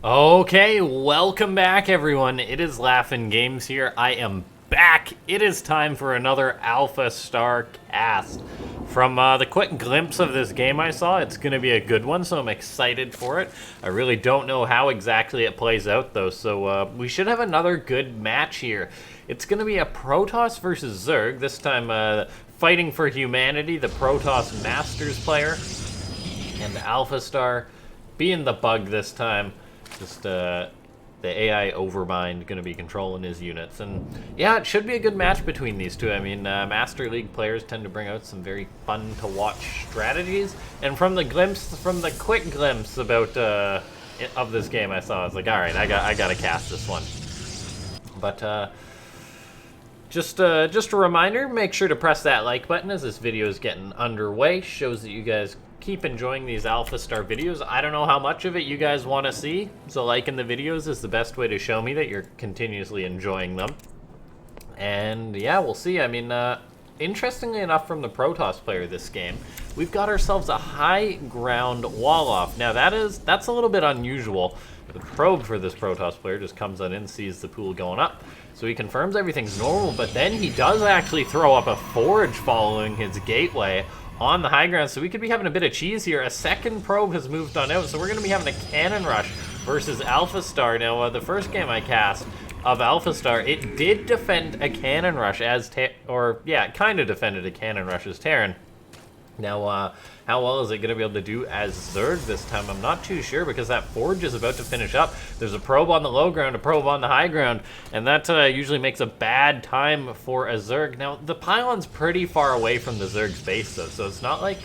Okay, welcome back everyone. It is LaughNgamez here. I am back. It is time for another AlphaStar cast. From the quick glimpse of this game I saw, it's going to be a good one, so I'm excited for it. I really don't know how exactly it plays out though, so we should have another good match here. It's going to be a Protoss versus Zerg, this time fighting for humanity, the Protoss Masters player, and AlphaStar being the bug this time. Just the AI Overmind going to be controlling his units. And yeah, it should be a good match between these two. I mean, Master League players tend to bring out some very fun to watch strategies. And from the quick glimpse about of this game I saw, I was like, all right, I got to cast this one. But just a reminder, make sure to press that like button as this video is getting underway. Shows that you guys keep enjoying these AlphaStar videos. I don't know how much of it you guys want to see, so liking the videos is the best way to show me that you're continuously enjoying them. And yeah, we'll see. I mean, interestingly enough, from the Protoss player this game, we've got ourselves a high ground wall off. Now that's a little bit unusual. The probe for this Protoss player just comes on in, sees the pool going up, so he confirms everything's normal, but then he does actually throw up a forge following his gateway on the high ground, so we could be having a bit of cheese here. A second probe has moved on out, so we're going to be having a cannon rush versus AlphaStar. Now, the first game I cast of AlphaStar, it did defend a cannon rush as it kind of defended a cannon rush as Terran. Now, how well is it going to be able to do as Zerg this time? I'm not too sure, because that forge is about to finish up. There's a probe on the low ground, a probe on the high ground, and that usually makes a bad time for a Zerg. Now, the pylon's pretty far away from the Zerg's base, though, so it's not like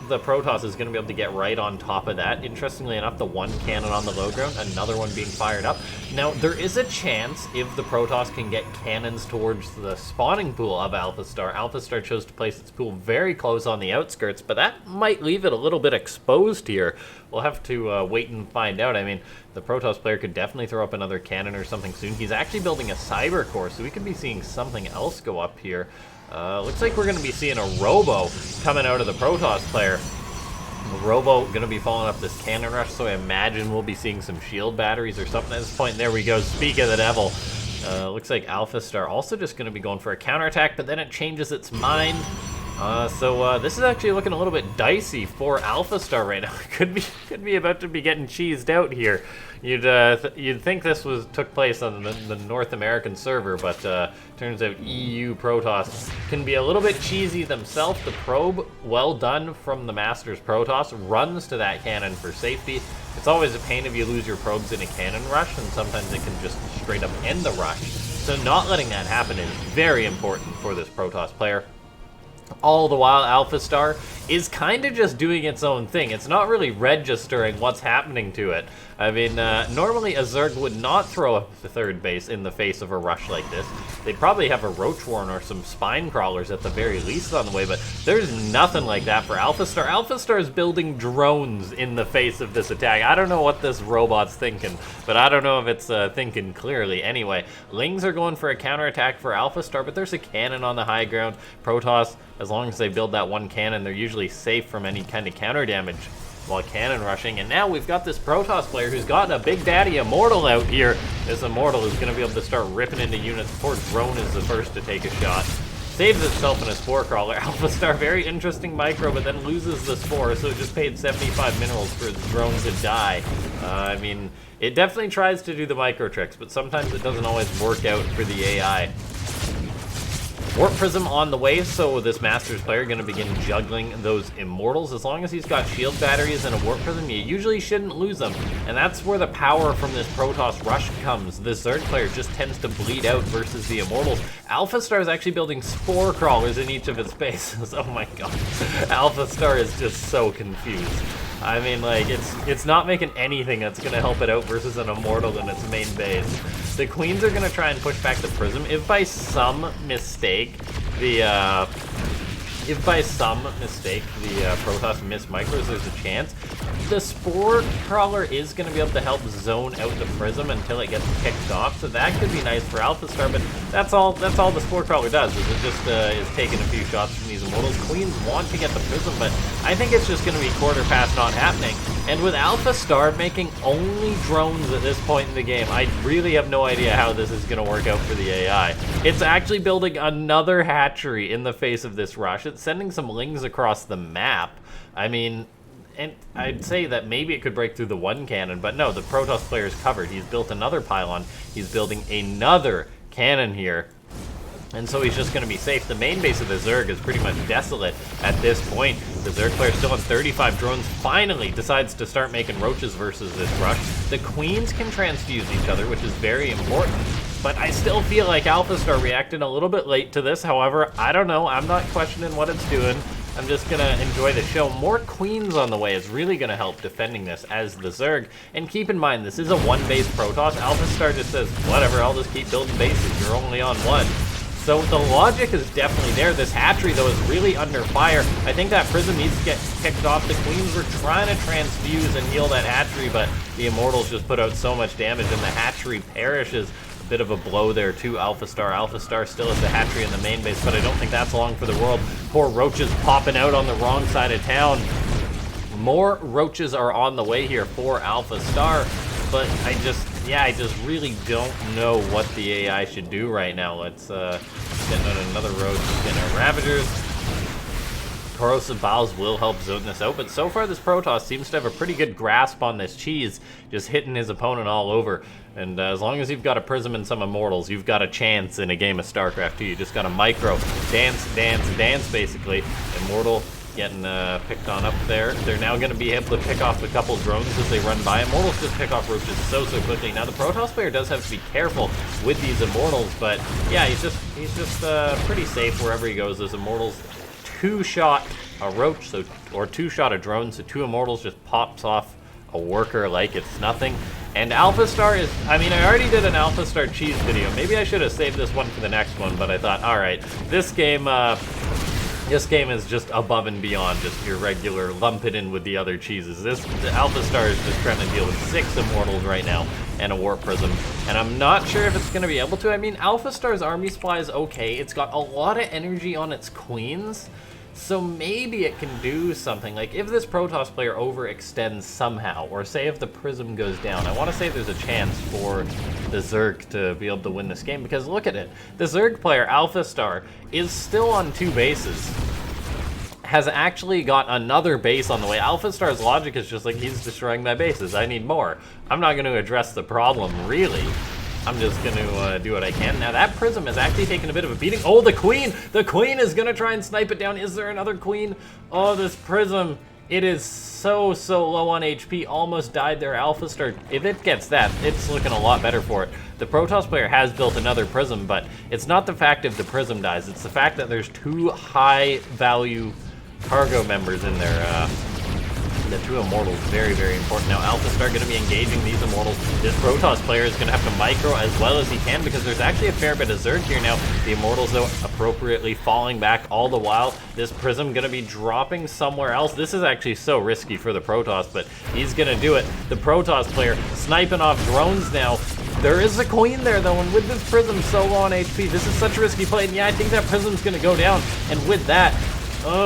the Protoss is going to be able to get right on top of that. Interestingly enough, the one cannon on the low ground, another one being fired up. Now, there is a chance if the Protoss can get cannons towards the spawning pool of AlphaStar. AlphaStar chose to place its pool very close on the outskirts, but that might leave it a little bit exposed here. We'll have to wait and find out. I mean, the Protoss player could definitely throw up another cannon or something soon. He's actually building a cyber core, so we could be seeing something else go up here. Looks like we're going to be seeing a Robo coming out of the Protoss player. The Robo going to be following up this cannon rush, so I imagine we'll be seeing some shield batteries or something at this point. There we go, speak of the devil. Looks like AlphaStar also just going to be going for a counterattack, but then it changes its mind. So this is actually looking a little bit dicey for AlphaStar right now. Could be about to be getting cheesed out here. You'd think this took place on the North American server, but turns out EU Protoss can be a little bit cheesy themselves. The probe, well done from the Masters Protoss, runs to that cannon for safety. It's always a pain if you lose your probes in a cannon rush, and sometimes it can just straight up end the rush. So not letting that happen is very important for this Protoss player. All the while, AlphaStar is kind of just doing its own thing. It's not really registering what's happening to it. I mean, normally a Zerg would not throw up the third base in the face of a rush like this. They'd probably have a Roach Warren or some Spine Crawlers at the very least on the way, but there's nothing like that for AlphaStar. AlphaStar is building drones in the face of this attack. I don't know what this robot's thinking, but I don't know if it's thinking clearly. Anyway, Lings are going for a counterattack for AlphaStar, but there's a cannon on the high ground. Protoss, as long as they build that one cannon, they're usually safe from any kind of counter damage while cannon rushing. And now we've got this Protoss player who's gotten a Big Daddy Immortal out here. This Immortal is going to be able to start ripping into units. Poor Drone is the first to take a shot. Saves itself in a Spore Crawler. AlphaStar, very interesting micro, but then loses the Spore, so it just paid 75 minerals for its Drone to die. I mean, it definitely tries to do the micro tricks, but sometimes it doesn't always work out for the AI. Warp Prism on the way, so this Masters player going to begin juggling those Immortals. As long as he's got shield batteries and a Warp Prism, you usually shouldn't lose them. And that's where the power from this Protoss rush comes. This Zerg player just tends to bleed out versus the Immortals. AlphaStar is actually building Spore Crawlers in each of its bases. Oh my god. AlphaStar is just so confused. I mean, like, it's not making anything that's going to help it out versus an Immortal in its main base. The Queens are going to try and push back the Prism. If by some mistake the Protoss miss micros, there's a chance. The Spore Crawler is going to be able to help zone out the Prism until it gets picked off, so that could be nice for AlphaStar, but that's all the Spore Crawler does, is it just is taking a few shots from these Immortals. Queens want to get the Prism, but I think it's just going to be quarter past not happening. And with AlphaStar making only drones at this point in the game, I really have no idea how this is going to work out for the AI. It's actually building another hatchery in the face of this rush. It's sending some lings across the map. I mean, and I'd say that maybe it could break through the one cannon, but no, the Protoss player is covered. He's built another pylon. He's building another cannon here. And so he's just going to be safe. The main base of the Zerg is pretty much desolate at this point. The Zerg player still on 35 drones finally decides to start making roaches versus this rush. The queens can transfuse each other, which is very important. But I still feel like AlphaStar reacted a little bit late to this. However, I don't know. I'm not questioning what it's doing. I'm just going to enjoy the show. More queens on the way is really going to help defending this as the Zerg. And keep in mind, this is a one-base Protoss. AlphaStar just says, whatever, I'll just keep building bases. You're only on one. So the logic is definitely there. This hatchery, though, is really under fire. I think that prism needs to get picked off. The queens were trying to transfuse and heal that hatchery, but the immortals just put out so much damage, and the hatchery perishes. A bit of a blow there to AlphaStar. AlphaStar still has the hatchery in the main base, but I don't think that's long for the world. Poor roaches popping out on the wrong side of town. More roaches are on the way here for AlphaStar, but I just really don't know what the AI should do right now. Let's get on another road, get our Ravagers. Corrosive Bowels will help zone this out, but so far this Protoss seems to have a pretty good grasp on this cheese, just hitting his opponent all over. And as long as you've got a Prism and some Immortals, you've got a chance in a game of Starcraft 2. You just got to micro, dance, basically. Immortal getting picked on up there. They're now going to be able to pick off a couple drones as they run by. Immortals just pick off roaches so quickly. Now the Protoss player does have to be careful with these Immortals, but yeah, he's just pretty safe wherever he goes. Those Immortals two-shot a roach, or two-shot a drone, so two Immortals just pops off a worker like it's nothing. And AlphaStar is, I mean, I already did an AlphaStar cheese video. Maybe I should have saved this one for the next one, but I thought, all right, this game is just above and beyond just your regular lump it in with the other cheeses. The AlphaStar is just trying to deal with 6 Immortals right now and a Warp Prism, and I'm not sure if it's going to be able to. I mean, AlphaStar's army supply is okay. It's got a lot of energy on its queens, so maybe it can do something. Like, if this Protoss player overextends somehow, or say if the Prism goes down, I want to say there's a chance for the Zerg to be able to win this game, because look at it. The Zerg player, AlphaStar, is still on 2 bases. Has actually got another base on the way. AlphaStar's logic is just like, he's destroying my bases. I need more. I'm not going to address the problem, really. I'm just going to do what I can. Now, that Prism is actually taking a bit of a beating. Oh, the Queen! The Queen is going to try and snipe it down. Is there another Queen? Oh, this Prism, it is so low on HP. Almost died there. AlphaStar, if it gets that, it's looking a lot better for it. The Protoss player has built another Prism, but it's not the fact if the Prism dies. It's the fact that there's 2 high-value cargo members in there. The 2 Immortals, very important. Now AlphaStar going to be engaging these Immortals. This Protoss player is going to have to micro as well as he can, because there's actually a fair bit of Zerg here now. The Immortals, though, appropriately falling back all the while. This Prism going to be dropping somewhere else. This is actually so risky for the Protoss, but he's going to do it. The Protoss player sniping off drones now. There is a Queen there, though, and with this Prism so low on HP, this is such a risky play. And yeah, I think that Prism's going to go down, and with that,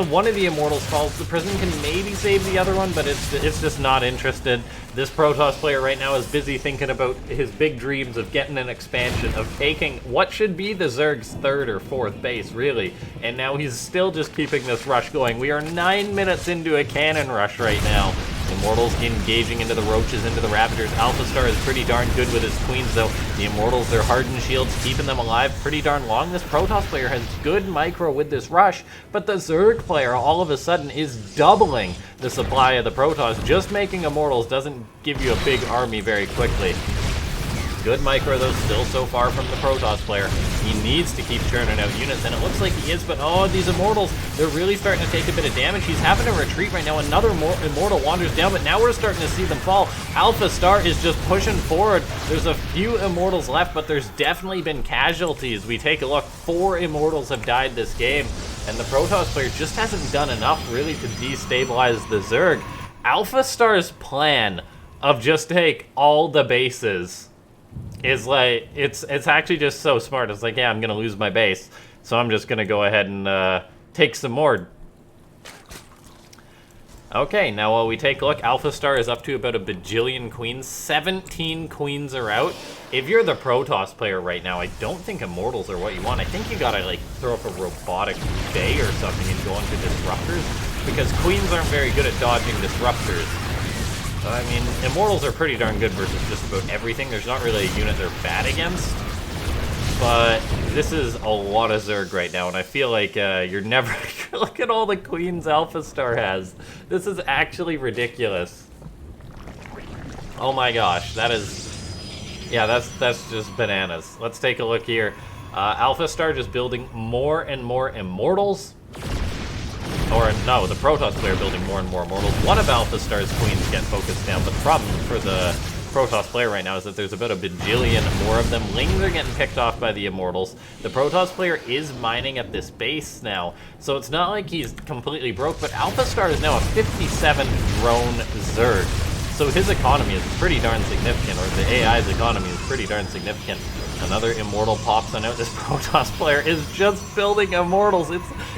one of the Immortals falls. The Prism can maybe save the other one, but it's just not interested. This Protoss player right now is busy thinking about his big dreams of getting an expansion, of taking what should be the Zerg's 3rd or 4th base, really. And now he's still just keeping this rush going. We are 9 minutes into a cannon rush right now. Immortals engaging into the roaches, into the Ravagers. AlphaStar is pretty darn good with his queens, though. The Immortals, their hardened shields, keeping them alive pretty darn long. This Protoss player has good micro with this rush, but the Zerg player all of a sudden is doubling the supply of the Protoss. Just making Immortals doesn't give you a big army very quickly. Good micro, though, still so far from the Protoss player. He needs to keep churning out units, and it looks like he is, but oh, these Immortals, they're really starting to take a bit of damage. He's having to retreat right now. Another Immortal wanders down, but now we're starting to see them fall. AlphaStar is just pushing forward. There's a few Immortals left, but there's definitely been casualties. We take a look. 4 Immortals have died this game, and the Protoss player just hasn't done enough, really, to destabilize the Zerg. AlphaStar's plan of just take all the bases is like, it's actually just so smart. It's like, yeah, I'm gonna lose my base, so I'm just gonna go ahead and take some more. Okay, now while we take a look, AlphaStar is up to about a bajillion queens. 17 queens are out. If you're the Protoss player right now, I don't think Immortals are what you want. I think you gotta like throw up a robotic bay or something and go into Disruptors, because queens aren't very good at dodging Disruptors. I mean, Immortals are pretty darn good versus just about everything. There's not really a unit they're bad against. But this is a lot of Zerg right now, and I feel like you're never... Look at all the queens AlphaStar has. This is actually ridiculous. Oh my gosh, that is... Yeah, that's just bananas. Let's take a look here. AlphaStar just building more and more Immortals. Or, no, the Protoss player building more and more Immortals. One of AlphaStar's queens get focused down, but the problem for the Protoss player right now is that there's about a bajillion more of them. Lings are getting picked off by the Immortals. The Protoss player is mining at this base now, so it's not like he's completely broke, but AlphaStar is now a 57 drone Zerg. So his economy is pretty darn significant, or the AI's economy is pretty darn significant. Another Immortal pops on out. This Protoss player is just building Immortals.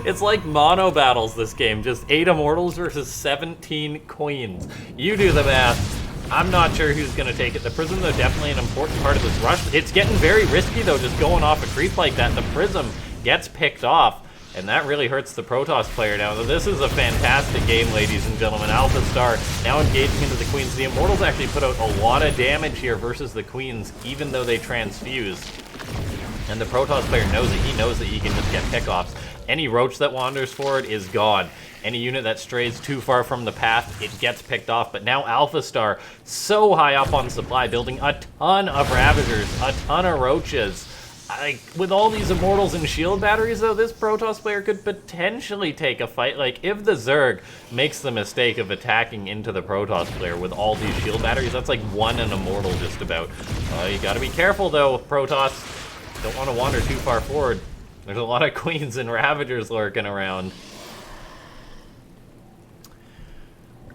It's like mono battles this game. Just 8 Immortals versus 17 Queens. You do the math. I'm not sure who's going to take it. The Prism, though, definitely an important part of this rush. It's getting very risky, though, just going off a creep like that. The Prism gets picked off, and that really hurts the Protoss player now. This is a fantastic game, ladies and gentlemen. AlphaStar now engaging into the Queens. The Immortals actually put out a lot of damage here versus the Queens, even though they transfuse. And the Protoss player knows it. He knows that he can just get pickoffs. Any Roach that wanders forward is gone. Any unit that strays too far from the path, it gets picked off. But now AlphaStar, so high up on supply, building a ton of Ravagers, a ton of Roaches. With all these Immortals and shield batteries, though, this Protoss player could potentially take a fight. Like, if the Zerg makes the mistake of attacking into the Protoss player with all these shield batteries, that's like one an Immortal just about. You gotta be careful, though, Protoss. Don't want to wander too far forward. There's a lot of Queens and Ravagers lurking around.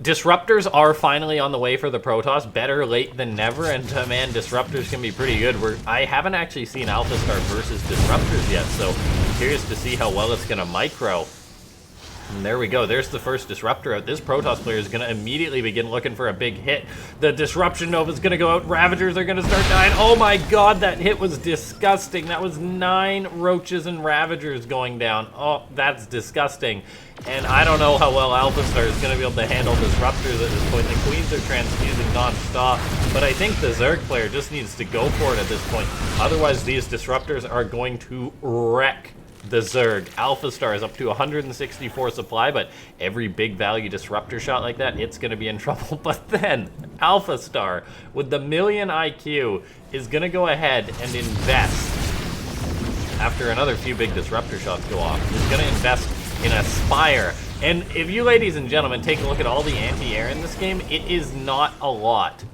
Disruptors are finally on the way for the Protoss. Better late than never, and man, Disruptors can be pretty good. I haven't actually seen AlphaStar versus Disruptors yet, so I'm curious to see how well it's going to micro. And there we go. There's the first Disruptor out. This Protoss player is going to immediately begin looking for a big hit. The Disruption Nova is going to go out. Ravagers are going to start dying. Oh my god, that hit was disgusting. That was 9 Roaches and Ravagers going down. Oh, that's disgusting. And I don't know how well AlphaStar is going to be able to handle Disruptors at this point. The Queens are transfusing non-stop, but I think the Zerg player just needs to go for it at this point. Otherwise, these Disruptors are going to wreck the Zerg. AlphaStar is up to 164 supply, but every big value Disruptor shot like that, it's going to be in trouble. But then, AlphaStar, with the million IQ, is going to go ahead and invest, after another few big Disruptor shots go off, is going to invest in a Spire. And if you ladies and gentlemen take a look at all the anti-air in this game, it is not a lot.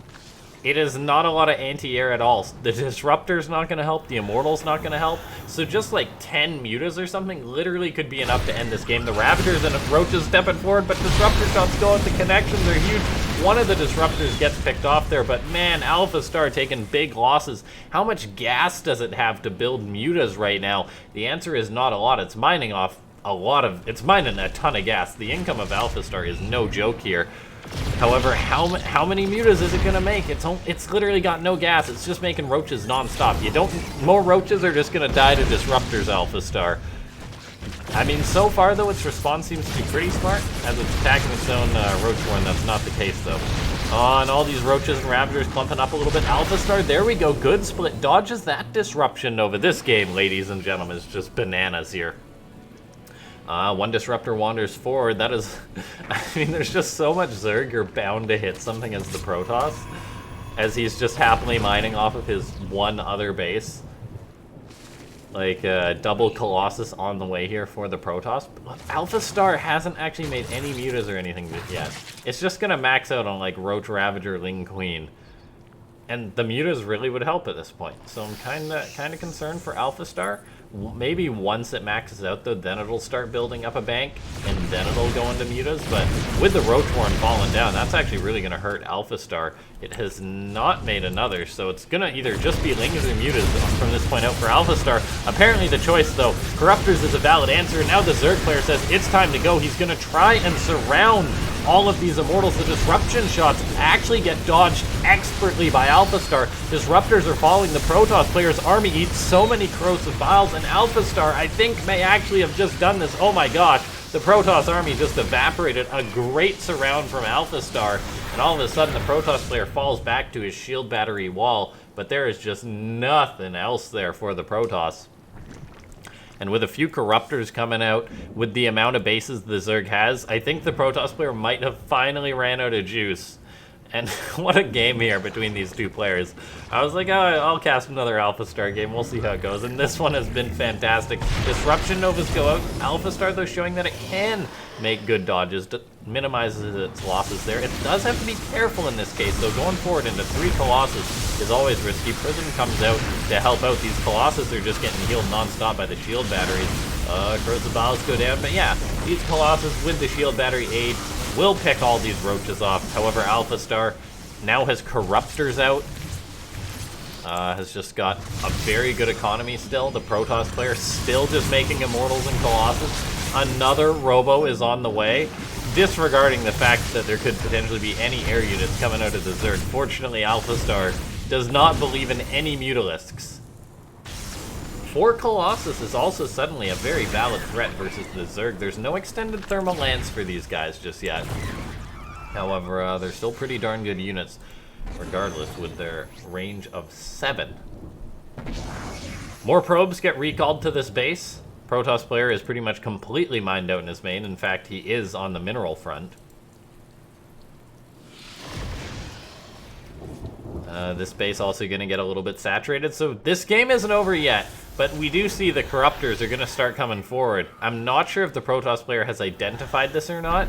It is not a lot of anti-air at all. The Disruptor's not going to help. The Immortal's not going to help. So just like 10 Mutas or something literally could be enough to end this game. The Ravagers and Roaches stepping forward, but Disruptor shots go at the connections. They're huge. One of the Disruptors gets picked off there, but man, AlphaStar taking big losses. How much gas does it have to build Mutas right now? The answer is not a lot. It's mining off it's mining a ton of gas. The income of AlphaStar is no joke here. However, how many Mutas is it gonna make? It's literally got no gas. It's just making Roaches non-stop. More Roaches are just gonna die to Disruptors, AlphaStar. I mean, so far though, its response seems to be pretty smart as it's attacking its own Roachborn. That's not the case though. And all these Roaches and Ravagers clumping up a little bit. AlphaStar, there we go. Good split. Dodges that Disruption Nova. This game, ladies and gentlemen, is just bananas here. One Disruptor wanders forward. That is... I mean, there's just so much Zerg, you're bound to hit something as the Protoss, as he's just happily mining off of his one other base. Like, double Colossus on the way here for the Protoss. But AlphaStar hasn't actually made any Mutas or anything yet. It's just gonna max out on, like, Roach, Ravager, Ling, Queen. And the Mutas really would help at this point. So I'm kinda concerned for AlphaStar. Maybe once it maxes out, though, then it'll start building up a bank, and then it'll go into Mutas. But with the Roachborn falling down, that's actually really going to hurt AlphaStar. It has not made another, so it's going to either just be Lings or Mutas from this point out for AlphaStar. Apparently the choice, though, Corruptors is a valid answer. Now the Zerg player says it's time to go. He's going to try and surround all of these immortals. The disruption shots actually get dodged expertly by AlphaStar. Disruptors are falling. The Protoss player's army eats so many corrosive vials, and AlphaStar, I think, may actually have just done this. Oh my gosh, the Protoss army just evaporated. A great surround from AlphaStar, and all of a sudden the Protoss player falls back to his shield battery wall, but there is just nothing else there for the Protoss. And with a few Corruptors coming out, with the amount of bases the Zerg has, I think the Protoss player might have finally ran out of juice. And what a game here between these two players. I was like, oh, I'll cast another AlphaStar game, we'll see how it goes. And this one has been fantastic. Disruption Novas go out. AlphaStar, though, showing that it can make good dodges, minimizes its losses there. It does have to be careful in this case, though. Going forward into 3 Colossus is always risky. Prism comes out to help out. These Colossus are just getting healed non-stop by the shield batteries. Corrosive Vials go down, but yeah, these Colossus with the shield battery aid will pick all these roaches off. However, AlphaStar now has Corruptors out. Has just got a very good economy still. The Protoss player still just making Immortals and Colossus. Another Robo is on the way, disregarding the fact that there could potentially be any air units coming out of the Zerg. Fortunately, AlphaStar does not believe in any Mutalisks. 4 Colossus is also suddenly a very valid threat versus the Zerg. There's no extended thermal lance for these guys just yet. However, they're still pretty darn good units, regardless, with their range of 7. More probes get recalled to this base. Protoss player is pretty much completely mined out in his main. In fact, he is on the mineral front. This base also going to get a little bit saturated, so this game isn't over yet. But we do see the Corruptors are going to start coming forward. I'm not sure if the Protoss player has identified this or not.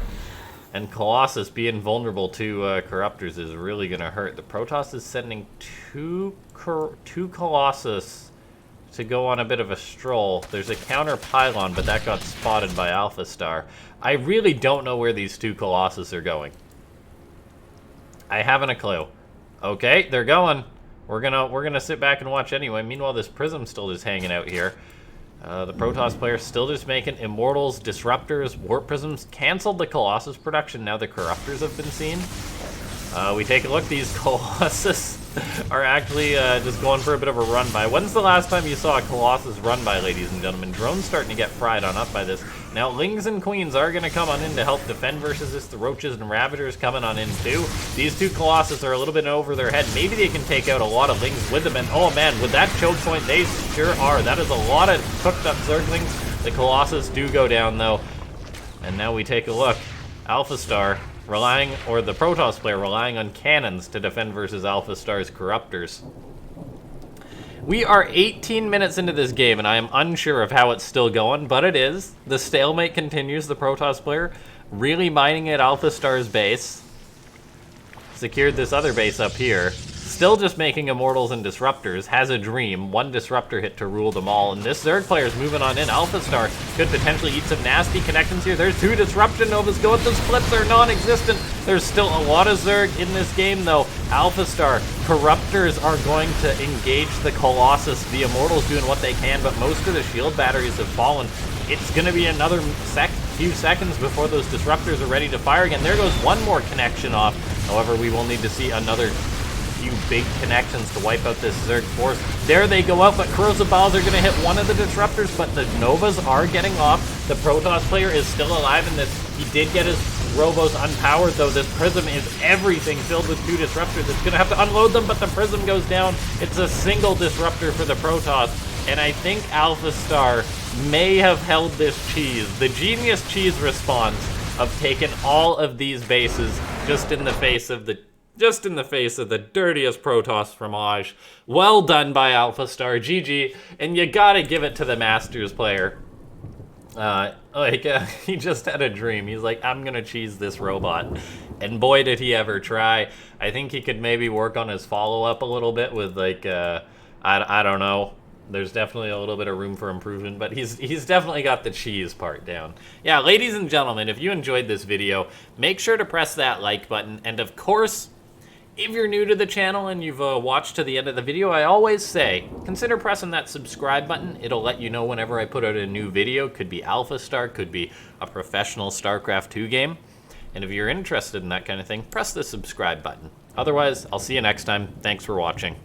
And Colossus being vulnerable to Corruptors is really going to hurt. The Protoss is sending two Colossus to go on a bit of a stroll. There's a counter pylon, but that got spotted by AlphaStar. I really don't know where these 2 Colossus are going. I haven't a clue. Okay, they're going. We're gonna sit back and watch anyway. Meanwhile, this Prism's still just hanging out here. The Protoss player still just making Immortals, Disruptors, Warp Prisms. Canceled the Colossus production. Now the Corruptors have been seen. We take a look. These Colossus are actually just going for a bit of a run by. When's the last time you saw a Colossus run by, ladies and gentlemen? Drone's starting to get fried on up by this. Now, Lings and Queens are going to come on in to help defend versus this. The Roaches and Ravagers coming on in too. These 2 Colossus are a little bit over their head. Maybe they can take out a lot of Lings with them. And oh man, with that choke point, they sure are. That is a lot of cooked up Zerglings. The Colossus do go down though. And now we take a look. AlphaStar relying, or the Protoss player relying on cannons to defend versus AlphaStar's Corruptors. We are 18 minutes into this game, and I am unsure of how it's still going, but it is. The stalemate continues. The Protoss player really mining at AlphaStar's base. Secured this other base up here. Still just making Immortals and Disruptors. Has a dream. 1 Disruptor hit to rule them all. And this Zerg player's moving on in. AlphaStar could potentially eat some nasty connections here. There's 2 Disruption Novas going. The splits are non-existent. There's still a lot of Zerg in this game, though. AlphaStar, Corruptors are going to engage the Colossus. The Immortals doing what they can, but most of the shield batteries have fallen. It's going to be another few seconds before those Disruptors are ready to fire again. There goes 1 more connection off. However, we will need to see another few big connections to wipe out this Zerg force. There they go out, but Corrosive Vials are going to hit 1 of the Disruptors, but the Novas are getting off. The Protoss player is still alive in this. He did get his Robos unpowered, though. This Prism is everything filled with 2 Disruptors. It's going to have to unload them, but the Prism goes down. It's a single Disruptor for the Protoss, and I think AlphaStar may have held this cheese. The genius cheese response of taking all of these bases just in the face of the dirtiest Protoss fromage. Well done by AlphaStar, GG, and you gotta give it to the Masters player. He just had a dream. He's like, I'm gonna cheese this robot. And boy, did he ever try. I think he could maybe work on his follow-up a little bit with, like, I don't know. There's definitely a little bit of room for improvement, but he's definitely got the cheese part down. Yeah, ladies and gentlemen, if you enjoyed this video, make sure to press that like button, and of course, if you're new to the channel and you've watched to the end of the video, I always say, consider pressing that subscribe button. It'll let you know whenever I put out a new video. Could be AlphaStar, could be a professional StarCraft 2 game. And if you're interested in that kind of thing, press the subscribe button. Otherwise, I'll see you next time. Thanks for watching.